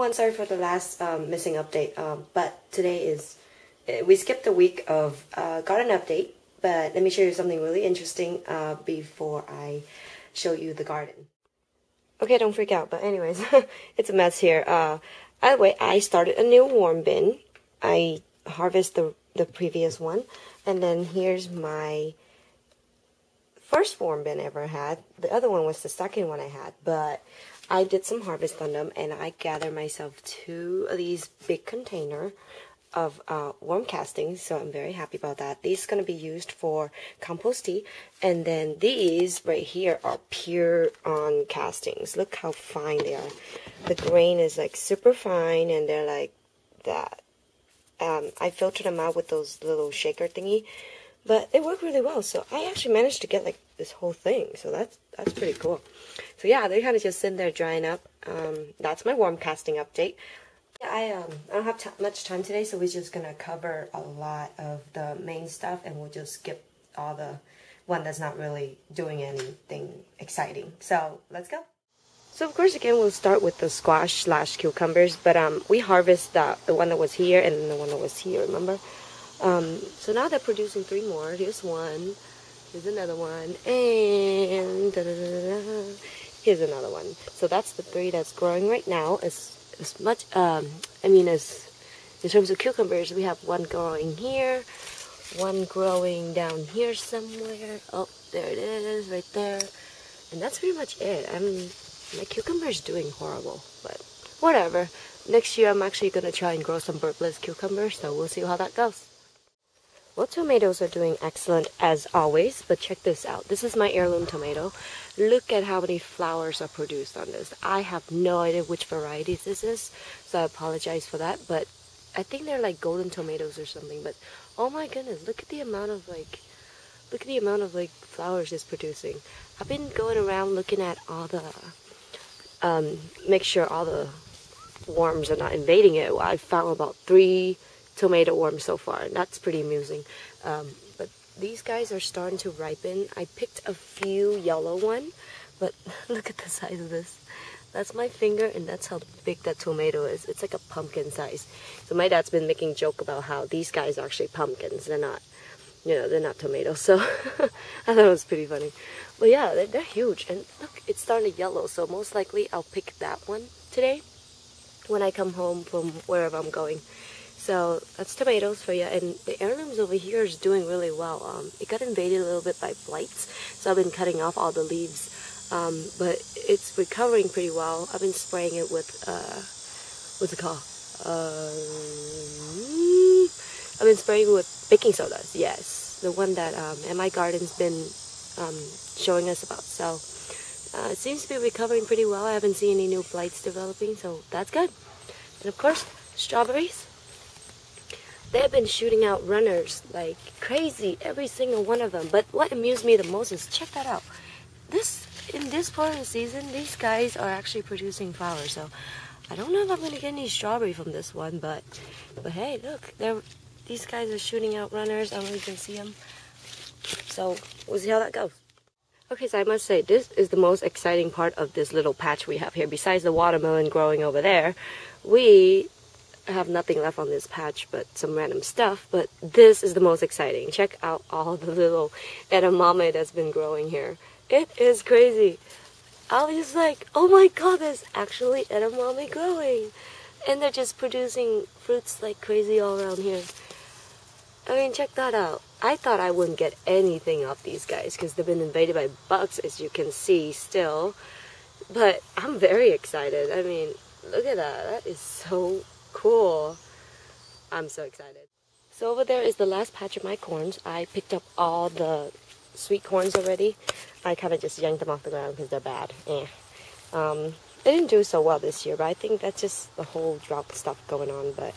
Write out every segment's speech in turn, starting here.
everyone, sorry for the last missing update, but today is, we skipped a week of garden update, but let me show you something really interesting before I show you the garden. Okay, don't freak out, but anyways, it's a mess here. By the way, I started a new worm bin. I harvested the previous one, and then here's my first worm bin I ever had. The other one was the second one I had, but I did some harvest on them, and I gathered myself 2 of these big container of worm castings, so I'm very happy about that. These are going to be used for compost tea, and then these right here are pure on castings. Look how fine they are. The grain is like super fine, and they're like that. I filtered them out with those little shaker thingy, but they work really well. So I actually managed to get like this whole thing, so that's pretty cool. So yeah, they're kind of just sitting there drying up. That's my worm casting update. I don't have much time today, so we're just gonna cover a lot of the main stuff, and we'll just skip all the one that's not really doing anything exciting. So let's go. So of course, again, we'll start with the squash / cucumbers, but we harvest the one that was here and then the one that was here, remember? So now they're producing 3 more. Here's one, here's another one, and here's another one. So that's the 3 that's growing right now. As much, as in terms of cucumbers, we have one growing here, one growing down here somewhere. Oh, there it is, right there. And that's pretty much it. My cucumber's doing horrible, but whatever. Next year, I'm actually going to try and grow some bird-less cucumbers, so we'll see how that goes. Well, tomatoes are doing excellent as always, but check this out. This is my heirloom tomato. Look at how many flowers are produced on this. I have no idea which variety this is, so I apologize for that, but I think they're like golden tomatoes or something. But oh my goodness, look at the amount of flowers it's producing. I've been going around looking at all the make sure all the worms are not invading it. Well, I found about 3 tomato worms so far, and that's pretty amusing. But these guys are starting to ripen. I picked a few yellow one, but look at the size of this. That's my finger, and that's how big that tomato is. It's like a pumpkin size. So my dad's been making a joke about how these guys are actually pumpkins. They're not, they're not tomatoes. So I thought it was pretty funny. But yeah, they're huge. And look, it's starting to yellow. So most likely I'll pick that one today when I come home from wherever I'm going. So that's tomatoes for you. And the heirlooms over here is doing really well. It got invaded a little bit by blights, so I've been cutting off all the leaves. But it's recovering pretty well. I've been spraying it with, what's it called? I've been spraying it with baking soda. Yes, the one that my garden's been showing us about. So it seems to be recovering pretty well. I haven't seen any new blights developing, so that's good. And of course, strawberries. They've been shooting out runners like crazy, every single one of them. But what amused me the most is, check that out. In this part of the season, these guys are actually producing flowers. So I don't know if I'm going to get any strawberry from this one, but hey, look, these guys are shooting out runners. I don't know if you can see them. So we'll see how that goes. Okay, so I must say, this is the most exciting part of this little patch we have here. Besides the watermelon growing over there, we have nothing left on this patch but some random stuff. But this is the most exciting. Check out all the little edamame that's been growing here. It is crazy. I was just like, oh my god, there's actually edamame growing. And they're just producing fruits like crazy all around here. I mean, check that out. I thought I wouldn't get anything off these guys because they've been invaded by bugs, as you can see still. But I'm very excited. I mean, look at that. That is so cool. I'm so excited. So over there is the last patch of my corns. I picked up all the sweet corns already. I kind of just yanked them off the ground because they're bad. They didn't do so well this year, but I think that's just the whole drought stuff going on. But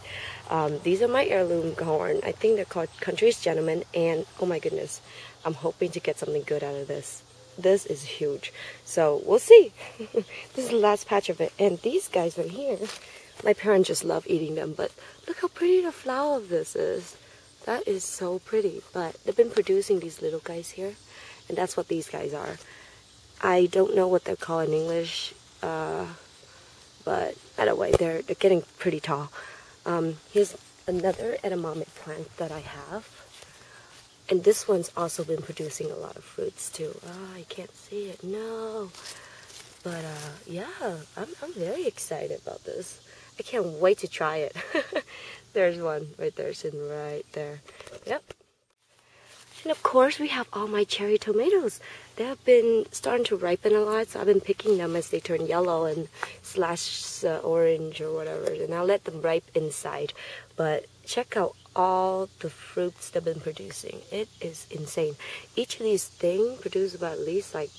these are my heirloom corn. I think they're called Country's Gentleman, and oh my goodness, I'm hoping to get something good out of this. This is huge. So we'll see. This is the last patch of it. And these guys right here, my parents just love eating them, but look how pretty the flower of this is. That is so pretty. But they've been producing these little guys here, and that's what these guys are. I don't know what they're called in English. but either way, they're getting pretty tall. Here's another edamame plant that I have. And this one's also been producing a lot of fruits too. Oh, I can't see it, no. But yeah, I'm very excited about this. I can't wait to try it. There's one right there, sitting right there. Yep. And of course, we have all my cherry tomatoes. They have been starting to ripen a lot, so I've been picking them as they turn yellow and slash orange or whatever. And I'll let them ripe inside. But check out all the fruits they've been producing. It is insane. Each of these things produce about at least like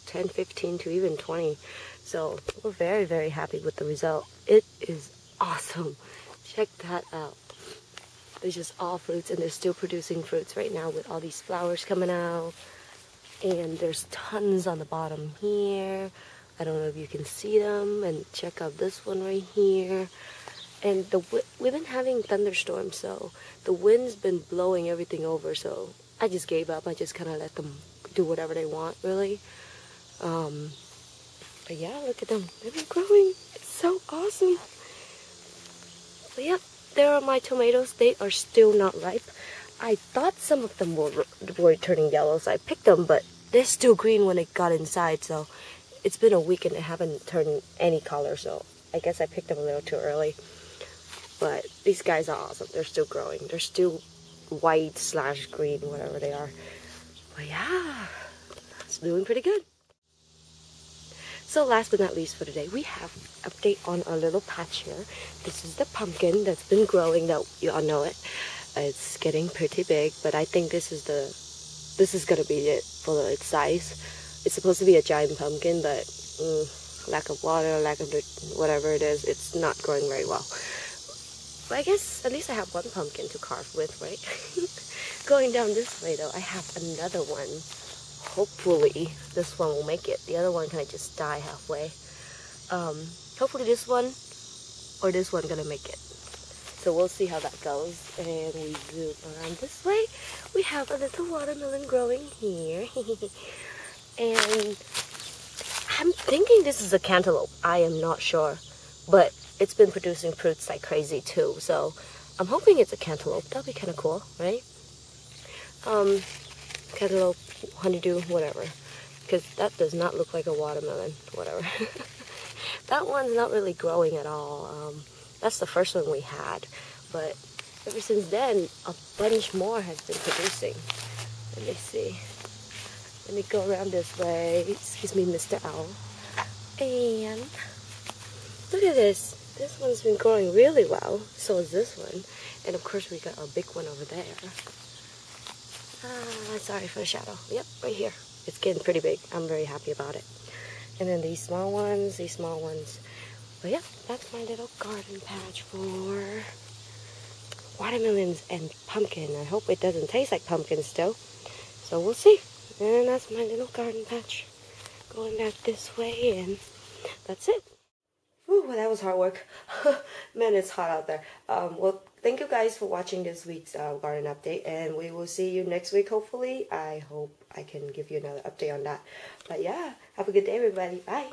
10, 15 to even 20. So we're very, very happy with the result. It is awesome. Check that out. It's just all fruits, and they're still producing fruits right now with all these flowers coming out. And there's tons on the bottom here. I don't know if you can see them. And check out this one right here. And we've been having thunderstorms, so the wind's been blowing everything over. So I just gave up. I just kind of let them do whatever they want, really. But yeah, look at them. They've been growing. It's so awesome. But yep. There are my tomatoes. They are still not ripe. I thought some of them were turning yellow, so I picked them, but they're still green when it got inside. So it's been a week and they haven't turned any color, so I guess I picked them a little too early. But these guys are awesome. They're still growing. They're still white / green, whatever they are. But yeah, it's doing pretty good. So last but not least for today, we have an update on our little patch here. This is the pumpkin that's been growing. That you all know it. It's getting pretty big, but I think this is gonna be it for its size. It's supposed to be a giant pumpkin, but lack of water, lack of whatever it is, it's not growing very well. But I guess at least I have one pumpkin to carve with, right? Going down this way though, I have another one. Hopefully this one will make it. The other one kind of just die halfway. Hopefully this one or this one gonna make it. So we'll see how that goes. And we zoom around this way. We have a little watermelon growing here. And I'm thinking this is a cantaloupe. I am not sure. But it's been producing fruits like crazy too. So I'm hoping it's a cantaloupe. That'll be kind of cool, right? Cantaloupe, honeydew, whatever, because that does not look like a watermelon, whatever. That one's not really growing at all. That's the first one we had, but ever since then, a bunch more has been producing. Let me see. Let me go around this way. Excuse me, Mr. Owl. And look at this. This one's been growing really well. So is this one. And of course, we got our big one over there. Sorry for the shadow. Yep, right here. It's getting pretty big. I'm very happy about it. And then these small ones. But yeah, that's my little garden patch for watermelons and pumpkin. I hope it doesn't taste like pumpkin still. So we'll see. And that's my little garden patch. Going back this way, and that's it. Whew, well, that was hard work. Man, it's hot out there. Well, thank you guys for watching this week's garden update, and we will see you next week, hopefully. I hope I can give you another update on that. But yeah, have a good day, everybody. Bye.